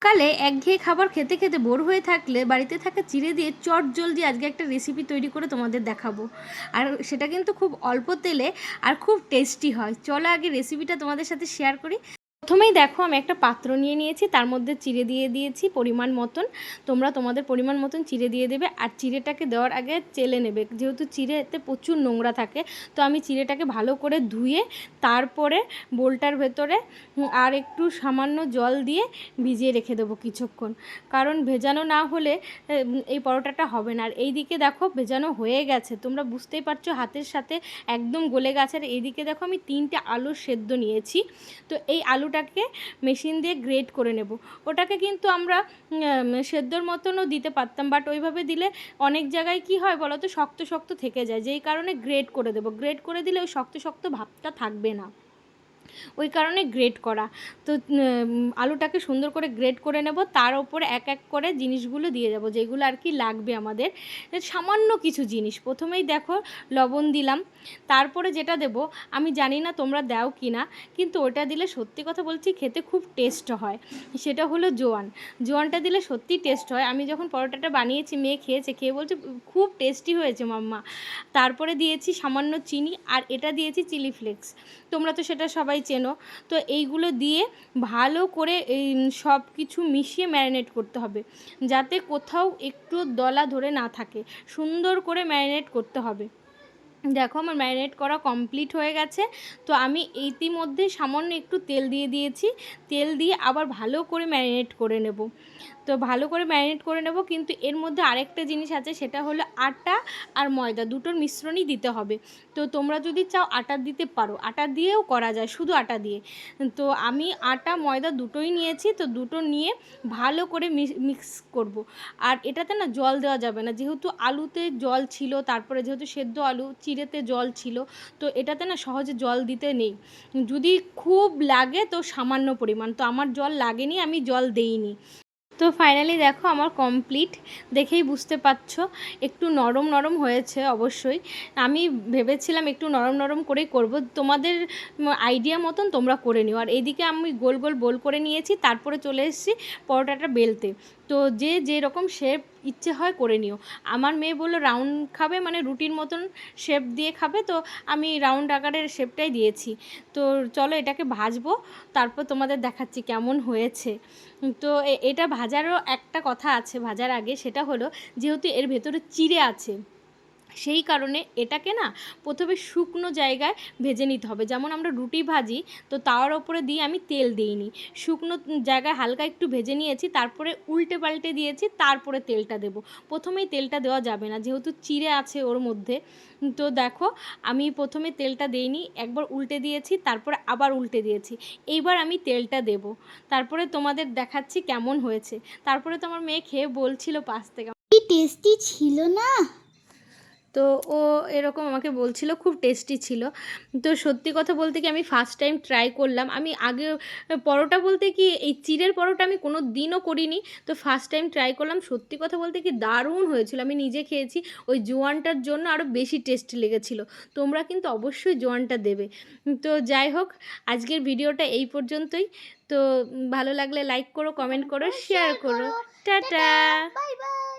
কালে একঘেয়ে খাবার খেতে খেতে বোর হয়ে থাকলে বাড়িতে থাকা চিড়ে দিয়ে চট জলদি আজকে একটা রেসিপি তৈরি করে তোমাদের দেখাবো। আর সেটা কিন্তু খুব অল্প তেলে আর খুব টেস্টি হয়। চলো আগে রেসিপিটা তোমাদের সাথে শেয়ার করি। প্রথমেই দেখো আমি একটা পাত্র নিয়ে নিয়েছি, তার মধ্যে চিড়ে দিয়ে দিয়েছি পরিমাণ মতন। তোমরা তোমাদের পরিমাণ মতন চিড়ে দিয়ে দেবে। আর চিড়েটাকে দেওয়ার আগে চেলে নেবে, যেহেতু চিড়েতে প্রচুর নোংরা থাকে। তো আমি চিড়েটাকে ভালো করে ধুয়ে তারপরে বোলটার ভেতরে আর একটু সামান্য জল দিয়ে ভিজিয়ে রেখে দেবো কিছুক্ষণ, কারণ ভেজানো না হলে এই পরোটাটা হবে না। আর এই দিকে দেখো ভেজানো হয়ে গেছে, তোমরা বুঝতেই পারছো হাতের সাথে একদম গলে গেছে। আর এইদিকে দেখো আমি 3টে আলু সেদ্ধ নিয়েছি। তো এই আলুটাকে মেশিন দিয়ে গ্রেট করে নেব। ওটাকে কিন্তু আমরা সেদ্ধর মতনও দিতে পারতাম, বাট ওইভাবে দিলে অনেক জায়গায় কি হয় বলো তো, শক্ত শক্ত থেকে যায়, যেই কারণে গ্রেট করে দেবো। গ্রেট করে দিলে ওই শক্ত শক্ত ভাবটা থাকবে না, ওই কারণে গ্রেট করা। তো আলুটাকে সুন্দর করে গ্রেট করে নেব, তার ওপরে এক এক করে জিনিসগুলো দিয়ে যাব, যেগুলো আর কি লাগবে আমাদের। সামান্য কিছু জিনিস প্রথমেই দেখো লবণ দিলাম। তারপরে যেটা দেব আমি জানি না তোমরা দাও কি না, কিন্তু ওটা দিলে সত্যি কথা বলছি খেতে খুব টেস্ট হয়। সেটা হলো জোয়ান। জোয়ানটা দিলে সত্যি টেস্ট হয়। আমি যখন পরোটাটা বানিয়েছি মেয়ে খেয়েছে, খেয়ে বলছে খুব টেস্টি হয়েছে মাম্মা। তারপরে দিয়েছি সামান্য চিনি, আর এটা দিয়েছি চিলি ফ্লেক্স, তোমরা তো সেটা সবাই চেনো। তো এইগুলো দিয়ে ভালো করে এই সব কিছু মিশিয়ে ম্যারিনেট করতে হবে, যাতে কোথাও একটু দলা ধরে না থাকে। সুন্দর করে ম্যারিনেট করতে হবে। দেখো আমার ম্যারিনেট করা কমপ্লিট হয়ে গেছে। তো আমি ইতিমধ্যে সামান্য একটু তেল দিয়ে দিয়েছি, তেল দিয়ে আবার ভালো করে ম্যারিনেট করে নেব। তো ভালো করে ম্যারিনেট করে নেব, কিন্তু এর মধ্যে আরেকটা জিনিস আছে, সেটা হলো আটা আর ময়দা দুটোর মিশ্রণই দিতে হবে। তো তোমরা যদি চাও আটা দিতে পারো, আটা দিয়েও করা যায়, শুধু আটা দিয়ে। তো আমি আটা ময়দা দুটোই নিয়েছি, তো দুটো নিয়ে ভালো করে মিক্স করব। আর এটাতে না জল দেওয়া যাবে না, যেহেতু আলুতে জল ছিল, তারপরে যেহেতু সেদ্ধ আলু, চিড়েতে জল ছিল। তো এটাতে না সহজে জল দিতে নেই, যদি খুব লাগে তো সামান্য পরিমাণ। তো আমার জল লাগেনি, আমি জল দেইনি। তো ফাইনালি দেখো আমার কমপ্লিট, দেখেই বুঝতে পারছো একটু নরম নরম হয়েছে। অবশ্যই আমি ভেবেছিলাম একটু নরম নরম করেই করব, তোমাদের আইডিয়া মতন তোমরা করে নিও। আর এইদিকে আমি গোল গোল বোল করে নিয়েছি, তারপরে চলে এসেছি পরোটাটা বেলতে। তো যে যেরকম শেপ ইচ্ছে হয় করে নিও। আমার মেয়ে বললো রাউন্ড খাবে, মানে রুটির মতন শেপ দিয়ে খাবে, তো আমি রাউন্ড আকারের শেপটাই দিয়েছি। তো চলো এটাকে ভাজবো, তারপর তোমাদের দেখাচ্ছি কেমন হয়েছে। তো এটা ভাজারও একটা কথা আছে ভাজার আগে, সেটা হলো যেহেতু এর ভেতরে চিড়ে আছে, সেই কারণে এটাকে না প্রথমে শুকনো জায়গায় ভেজে নিতে হবে। যেমন আমরা রুটি ভাজি, তো তাওয়ার ওপরে দিয়ে আমি তেল দিইনি, শুকনো জায়গায় হালকা একটু ভেজে নিয়েছি, তারপরে উল্টে পাল্টে দিয়েছি, তারপরে তেলটা দেব। প্রথমেই তেলটা দেওয়া যাবে না, যেহেতু চিড়ে আছে ওর মধ্যে। তো দেখো আমি প্রথমে তেলটা দেইনি, একবার উল্টে দিয়েছি, তারপরে আবার উল্টে দিয়েছি। এইবার আমি তেলটা দেব, তারপরে তোমাদের দেখাচ্ছি কেমন হয়েছে। তারপরে তো আমার মেয়ে খেয়ে বলছিল পাশ থেকে কি টেস্টি ছিল না। তো ও এরকম আমাকে বলছিল খুব টেস্টি ছিল। তো সত্যি কথা বলতে কি আমি ফার্স্ট টাইম ট্রাই করলাম। আমি আগে পরোটা বলতে কি এই চিড়ের পরোটা আমি কোনো দিনও করিনি, তো ফার্স্ট টাইম ট্রাই করলাম। সত্যি কথা বলতে কি দারুণ হয়েছিল, আমি নিজে খেয়েছি, ওই জোয়ানটার জন্য আরও বেশি টেস্টি লেগেছিলো। তোমরা কিন্তু অবশ্যই জোয়ানটা দেবে। তো যাই হোক, আজকের ভিডিওটা এই পর্যন্তই। তো ভালো লাগলে লাইক করো, কমেন্ট করো, শেয়ার করো। টাটা। Bye bye.